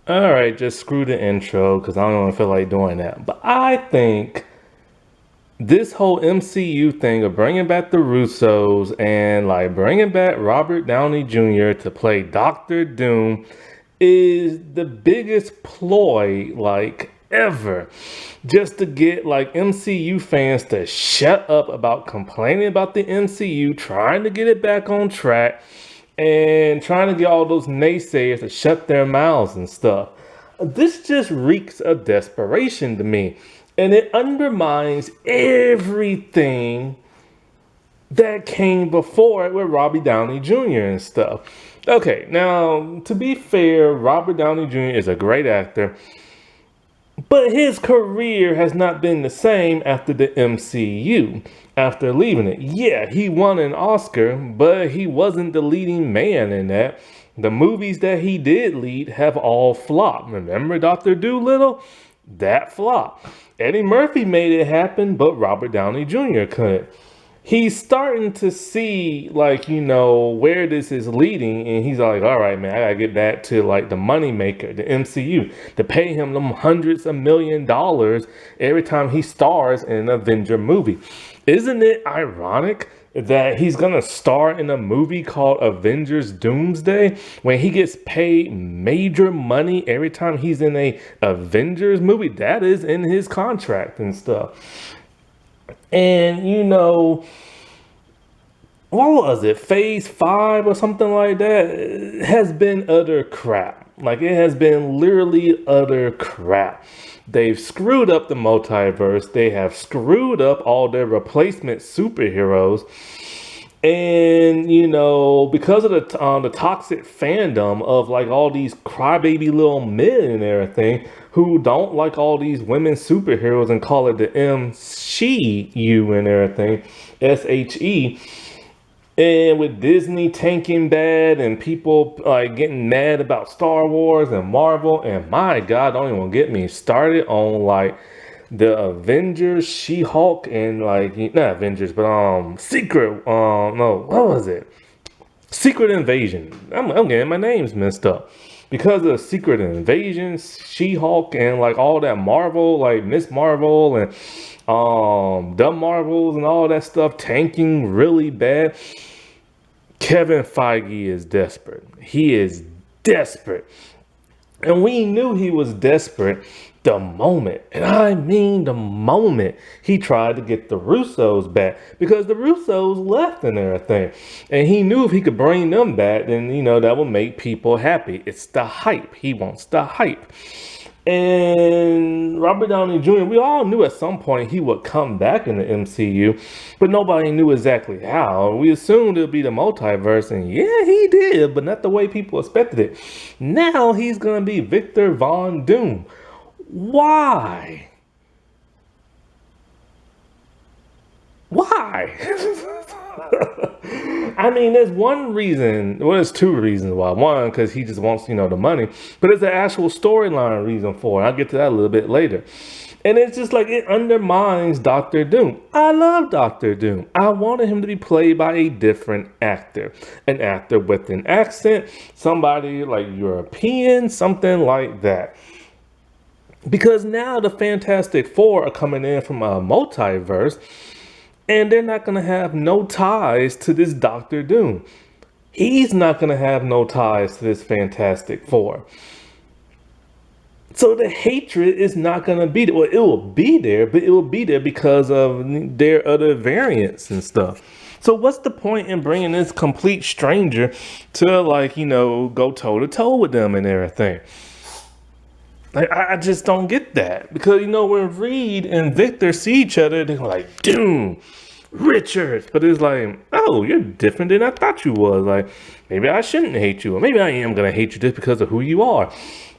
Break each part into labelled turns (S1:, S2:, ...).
S1: All right, just screw the intro because I don't even feel like doing that. But I think this whole MCU thing of bringing back the Russos and like bringing back Robert Downey Jr. to play Doctor Doom is the biggest ploy like ever, just to get like MCU fans to shut up about complaining about the MCU, trying to get it back on track and trying to get all those naysayers to shut their mouths and stuff. This just reeks of desperation to me, and it undermines everything that came before it with Robbie Downey Jr. and stuff. Okay, now to be fair, Robert Downey Jr. is a great actor, but his career has not been the same after the MCU, after leaving it. Yeah, he won an Oscar, but he wasn't the leading man in that. The movies that he did lead have all flopped. Remember Dr. Dolittle? That flopped. Eddie Murphy made it happen, but Robert Downey Jr. couldn't. He's starting to see like where this is leading, and he's like, all right, man, I gotta get back to like the money maker, the MCU, to pay him them hundreds of $1 million every time he stars in an Avenger movie. Isn't it ironic that he's gonna star in a movie called Avengers Doomsday when he gets paid major money every time he's in a Avengers movie? That is in his contract and stuff. And what was it? Phase 5 or something like that has been utter crap. Like it has been literally utter crap. They've screwed up the multiverse. They have screwed up all their replacement superheroes. And because of the toxic fandom of like all these crybaby little men and everything who don't like all these women superheroes and call it the MCU and everything, SHE. And with Disney tanking bad and people like getting mad about Star Wars and Marvel, and my God, don't even get me started on like the Avengers, She-Hulk, and like not Avengers, but Secret. No, what was it? Secret Invasion. I'm getting my names messed up because of Secret Invasion, She-Hulk, and like all that Marvel, like Miss Marvel and the Marvels and all that stuff tanking really bad. Kevin Feige is desperate. He is desperate. And we knew he was desperate the moment, and I mean the moment, he tried to get the Russos back, because the Russos left and everything. And he knew if he could bring them back, then, that would make people happy. It's the hype. He wants the hype. And Robert Downey Jr., we all knew at some point he would come back in the MCU, but nobody knew exactly how. We assumed it would be the multiverse, and yeah, he did, but not the way people expected it. Now he's going to be Victor Von Doom. Why? Why? I mean, there's one reason. Well, there's two reasons why. One, because he just wants, the money. But there's an actual storyline reason for it. I'll get to that a little bit later. And it's just like it undermines Doctor Doom. I love Doctor Doom. I wanted him to be played by a different actor. An actor with an accent, somebody like European, something like that. Because now the Fantastic Four are coming in from a multiverse, and they're not going to have no ties to this Doctor Doom. He's not going to have no ties to this Fantastic Four. So the hatred is not going to be there. Well, it will be there, but it will be there because of their other variants and stuff. So what's the point in bringing this complete stranger to go toe to toe with them and everything? Like, I just don't get that, because when Reed and Victor see each other, they're like, Doom, Richard. But it's like, oh, you're different than I thought you was. Like, maybe I shouldn't hate you, or maybe I am gonna hate you just because of who you are.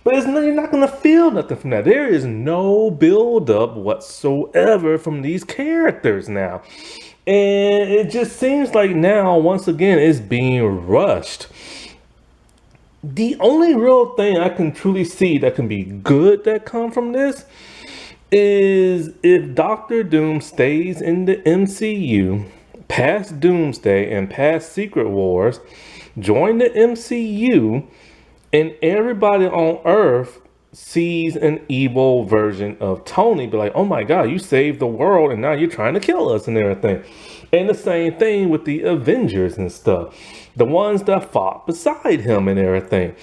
S1: But you're not gonna feel nothing from that. There is no build up whatsoever from these characters now, and it just seems like now once again it's being rushed. The only real thing I can truly see that can be good that come from this is if Doctor Doom stays in the MCU past Doomsday and past Secret Wars, join the MCU, And everybody on Earth sees an evil version of Tony, be like, oh my God, you saved the world and now you're trying to kill us and everything. And the same thing with the Avengers and stuff. The ones that fought beside him and everything.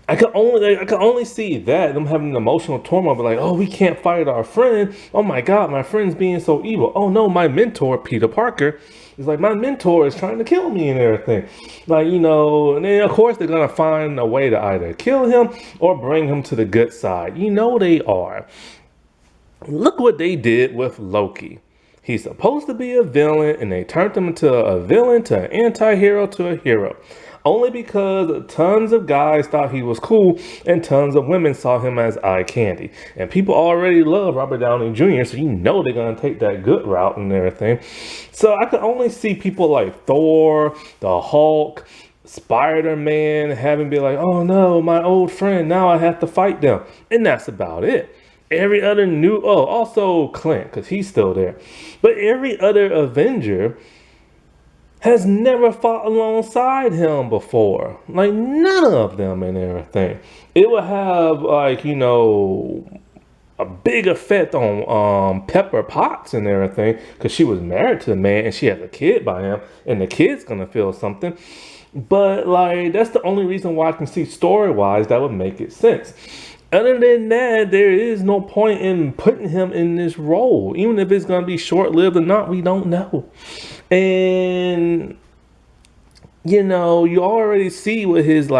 S1: I could only see that, them having an emotional turmoil, but like, oh, we can't fight our friend. Oh my God, my friend's being so evil. Oh no, my mentor, Peter Parker, is like, my mentor is trying to kill me and everything. Like, and then of course they're gonna find a way to either kill him or bring him to the good side. They are. Look what they did with Loki. He's supposed to be a villain, and they turned him into a villain, to an anti-hero, to a hero. Only because tons of guys thought he was cool, and tons of women saw him as eye candy. And people already love Robert Downey Jr., so they're going to take that good route and everything. So I could only see people like Thor, the Hulk, Spider-Man having be like, oh no, my old friend, now I have to fight them. And that's about it. Every other also Clint, because he's still there. But every other Avenger has never fought alongside him before. Like, none of them and everything. It would have, a big effect on Pepper Potts and everything, because she was married to the man and she has a kid by him, and the kid's going to feel something. But, that's the only reason why I can see story-wise that would make it sense. Other than that, there is no point in putting him in this role. Even if it's going to be short-lived or not, we don't know. And, you already see what his,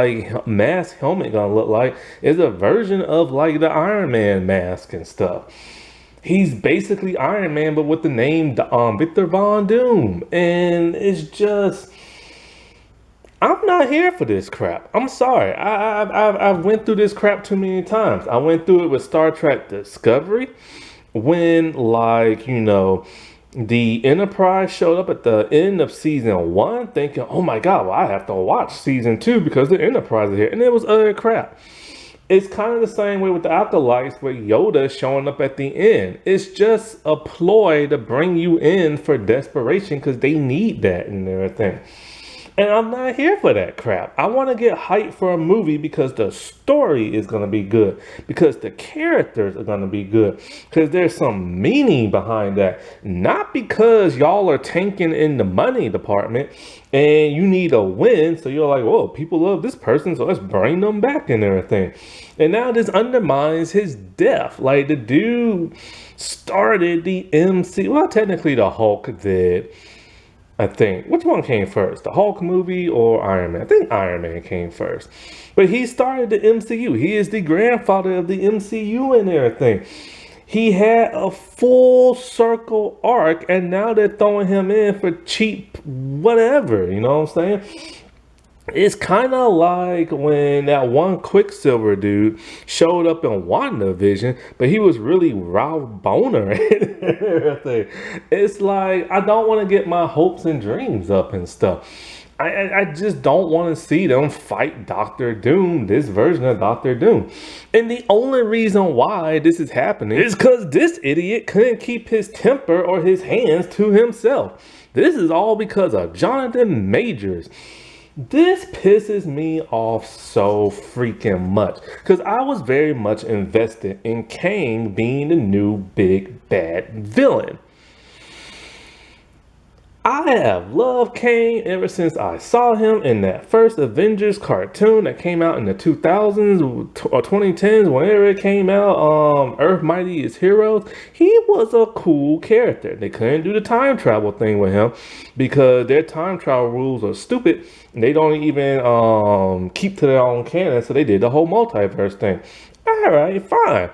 S1: mask helmet going to look like. It's a version of, the Iron Man mask and stuff. He's basically Iron Man, but with the name Victor Von Doom. And it's just... I'm not here for this crap. I'm sorry. I've went through this crap too many times. I went through it with Star Trek Discovery when, the Enterprise showed up at the end of season 1 thinking, oh my God, well, I have to watch season 2 because the Enterprise is here. And it was utter crap. It's kind of the same way with the Acolytes with Yoda showing up at the end. It's just a ploy to bring you in for desperation because they need that and everything. And I'm not here for that crap. I want to get hyped for a movie because the story is going to be good. Because the characters are going to be good. Because there's some meaning behind that. Not because y'all are tanking in the money department and you need a win. So you're like, whoa, people love this person, so let's bring them back and everything. And now this undermines his death. Like, the dude started the MC. Well, technically the Hulk did. I think. Which one came first? The Hulk movie or Iron Man? I think Iron Man came first. But he started the MCU. He is the grandfather of the MCU and everything. He had a full circle arc, and now they're throwing him in for cheap whatever. You know what I'm saying? It's kind of like when that one Quicksilver dude showed up in WandaVision, but he was really Ralph Boner and everything. It's like, I don't want to get my hopes and dreams up and stuff. I just don't want to see them fight Doctor Doom, this version of Doctor Doom. And the only reason why this is happening is because this idiot couldn't keep his temper or his hands to himself. This is all because of Jonathan Majors. This pisses me off so freaking much because I was very much invested in Kang being the new big bad villain. I have loved Kang ever since I saw him in that first Avengers cartoon that came out in the 2000s or 2010s, whenever it came out, Earth Mightiest Heroes. He was a cool character. They couldn't do the time travel thing with him because their time travel rules are stupid. They don't even keep to their own canon, so they did the whole multiverse thing. All right, fine.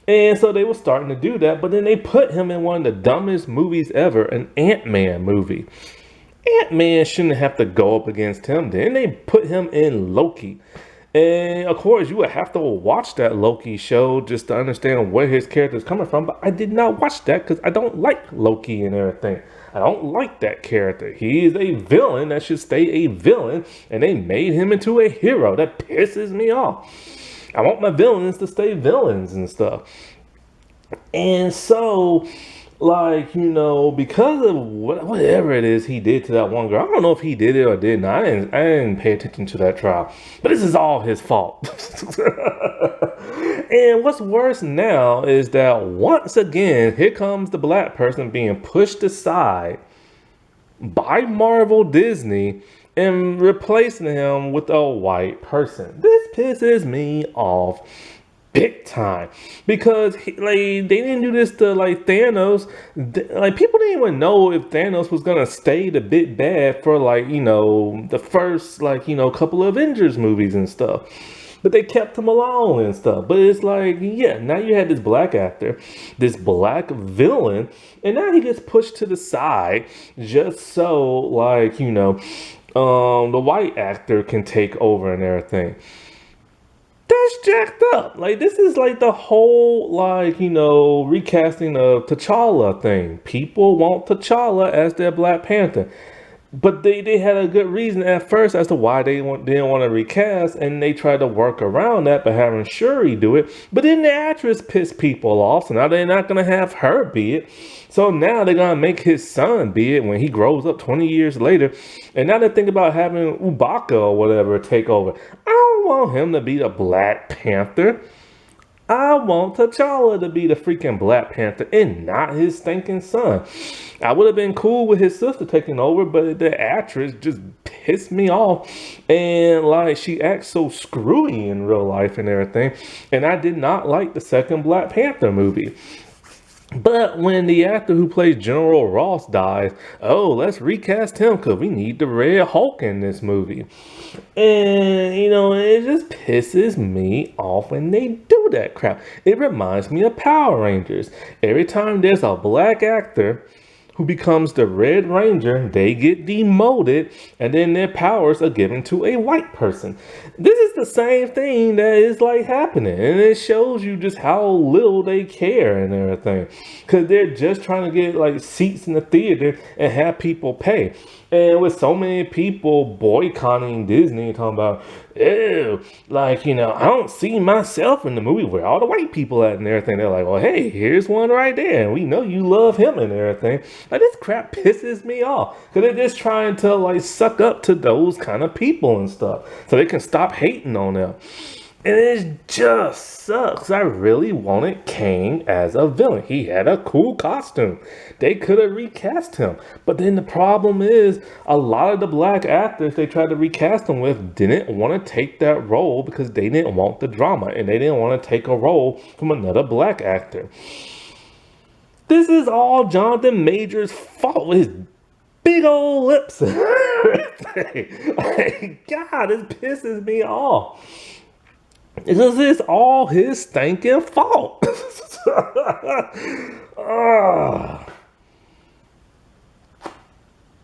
S1: And so they were starting to do that, but then they put him in one of the dumbest movies ever, an Ant-Man movie. Ant-Man shouldn't have to go up against him. Then they put him in Loki. And of course, you would have to watch that Loki show just to understand where his character is coming from. But I did not watch that because I don't like Loki and everything. I don't like that character. He is a villain that should stay a villain. And they made him into a hero. That pisses me off. I want my villains to stay villains and stuff. And so Like, because of whatever it is he did to that one girl. I don't know if he did it or didn't. I didn't pay attention to that trial. But this is all his fault. And what's worse now is that once again, here comes the black person being pushed aside by Marvel Disney and replacing him with a white person. This pisses me off big time because they didn't do this to like Thanos. Like people didn't even know if Thanos was gonna stay the big bad for like the first couple of Avengers movies and stuff. But they kept him alone and stuff. But it's like, yeah, now you had this black actor, this black villain, and now he gets pushed to the side just so the white actor can take over and everything. That's jacked up. Like this is like the whole recasting of T'Challa thing. People want T'Challa as their Black Panther. But they had a good reason at first as to why they didn't want to recast, and they tried to work around that by having Shuri do it. But then the actress pissed people off, so now they're not going to have her be it. So now they're going to make his son be it when he grows up 20 years later. And now they think about having Ubaka or whatever take over. I don't want him to be the Black Panther. I want T'Challa to be the freaking Black Panther and not his stinking son. I would have been cool with his sister taking over, but the actress just pissed me off. And she acts so screwy in real life and everything. And I did not like the second Black Panther movie. But when the actor who plays General Ross dies, oh, let's recast him because we need the Red Hulk in this movie. And, it just pisses me off when they do that crap. It reminds me of Power Rangers. Every time there's a black actor who becomes the Red Ranger, they get demoted, and then their powers are given to a white person. This is the same thing that is happening, and it shows you just how little they care and everything, because they're just trying to get seats in the theater and have people pay. And with so many people boycotting Disney and talking about, ew, I don't see myself in the movie where all the white people at and everything. They're like, well, hey, here's one right there. And we know you love him and everything. This crap pisses me off. Because they're just trying to suck up to those kind of people and stuff. So they can stop hating on them. And it just sucks. I really wanted Kang as a villain. He had a cool costume. They could have recast him. But then the problem is a lot of the black actors they tried to recast him with didn't want to take that role because they didn't want the drama. And they didn't want to take a role from another black actor. This is all Jonathan Majors' fault with his big old lips and everything. God, this pisses me off. Because it's all his stinking fault.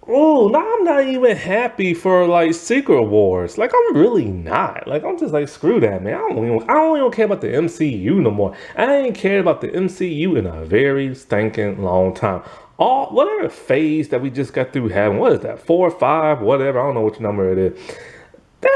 S1: Oh, now I'm not even happy for Secret Wars. I'm really not. I'm just screw that, man. I don't even care about the MCU no more. I ain't cared about the MCU in a very stinking long time. Whatever phase that we just got through having, what is that, 4 or 5, whatever, I don't know which number it is.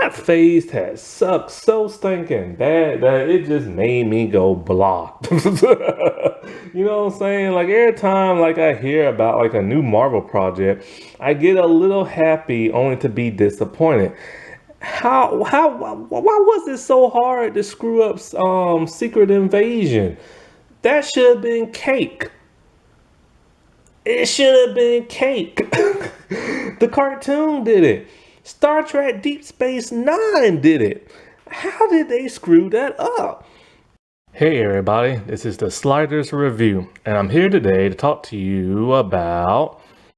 S1: That phase has sucked so stinking bad that it just made me go blah. You know what I'm saying? Every time I hear about a new Marvel project, I get a little happy only to be disappointed. Why was it so hard to screw up Secret Invasion? That should have been cake. It should have been cake. The cartoon did it. Star Trek Deep Space Nine did it. How did they screw that up? Hey everybody, this is the Sliders Review, and I'm here today to talk to you about